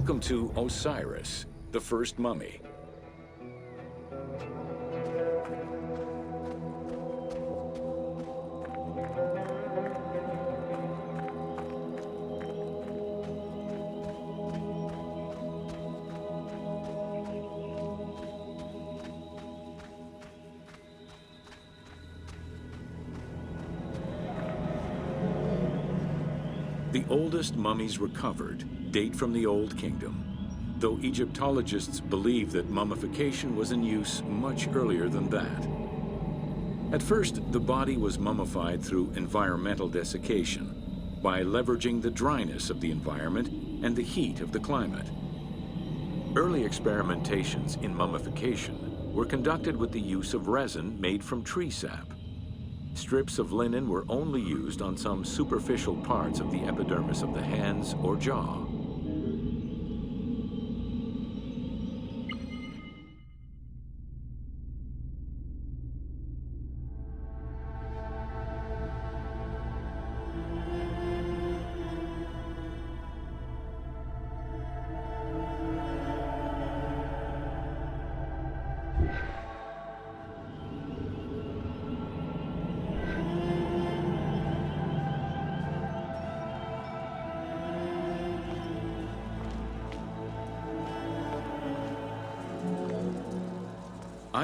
Welcome to Osiris, the first mummy. The oldest mummies recovered date from the Old Kingdom, though Egyptologists believe that mummification was in use much earlier than that. At first, the body was mummified through environmental desiccation, by leveraging the dryness of the environment and the heat of the climate. Early experimentations in mummification were conducted with the use of resin made from tree sap. Strips of linen were only used on some superficial parts of the epidermis of the hands or jaw.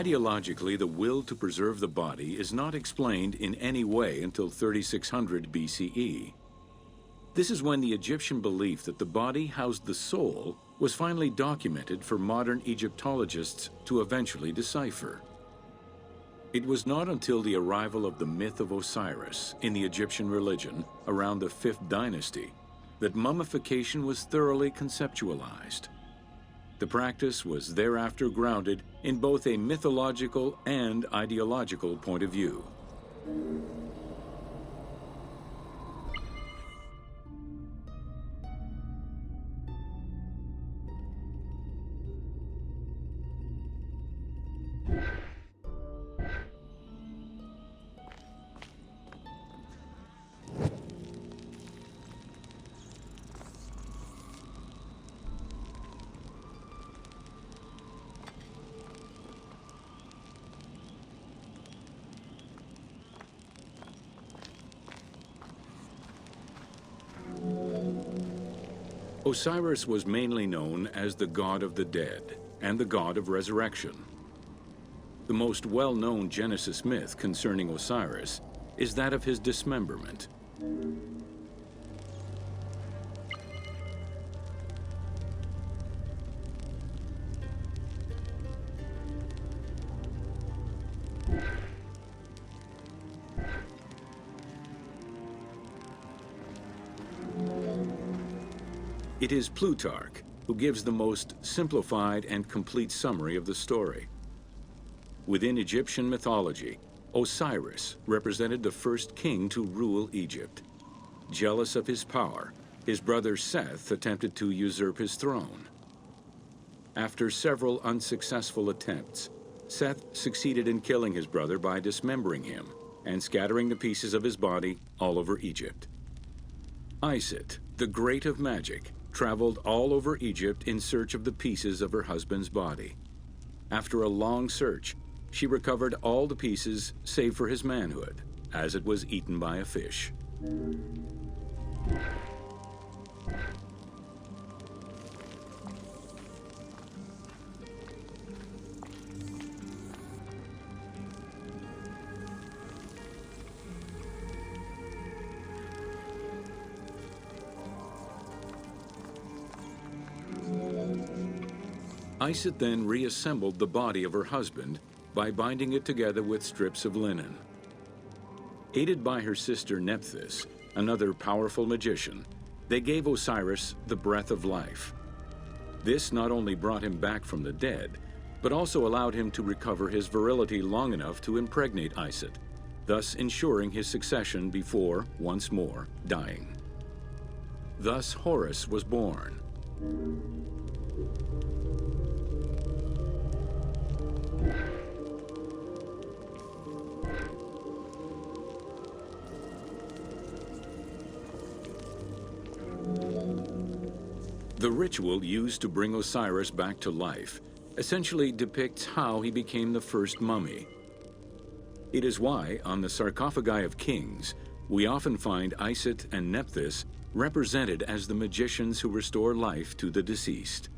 Ideologically, the will to preserve the body is not explained in any way until 3600 BCE. This is when the Egyptian belief that the body housed the soul was finally documented for modern Egyptologists to eventually decipher. It was not until the arrival of the myth of Osiris in the Egyptian religion around the 5th dynasty that mummification was thoroughly conceptualized. The practice was thereafter grounded in both a mythological and ideological point of view. Osiris was mainly known as the god of the dead and the god of resurrection. The most well-known Genesis myth concerning Osiris is that of his dismemberment. It is Plutarch who gives the most simplified and complete summary of the story. Within Egyptian mythology, Osiris represented the first king to rule Egypt. Jealous of his power, his brother Seth attempted to usurp his throne. After several unsuccessful attempts, Seth succeeded in killing his brother by dismembering him and scattering the pieces of his body all over Egypt. Isis, the great of magic, traveled all over Egypt in search of the pieces of her husband's body. After a long search, she recovered all the pieces save for his manhood, as it was eaten by a fish. Isis then reassembled the body of her husband by binding it together with strips of linen. Aided by her sister Nephthys, another powerful magician, they gave Osiris the breath of life. This not only brought him back from the dead, but also allowed him to recover his virility long enough to impregnate Isis, thus ensuring his succession before, once more, dying. Thus Horus was born. The ritual used to bring Osiris back to life essentially depicts how he became the first mummy. It is why, on the sarcophagi of kings, we often find Isis and Nephthys represented as the magicians who restore life to the deceased.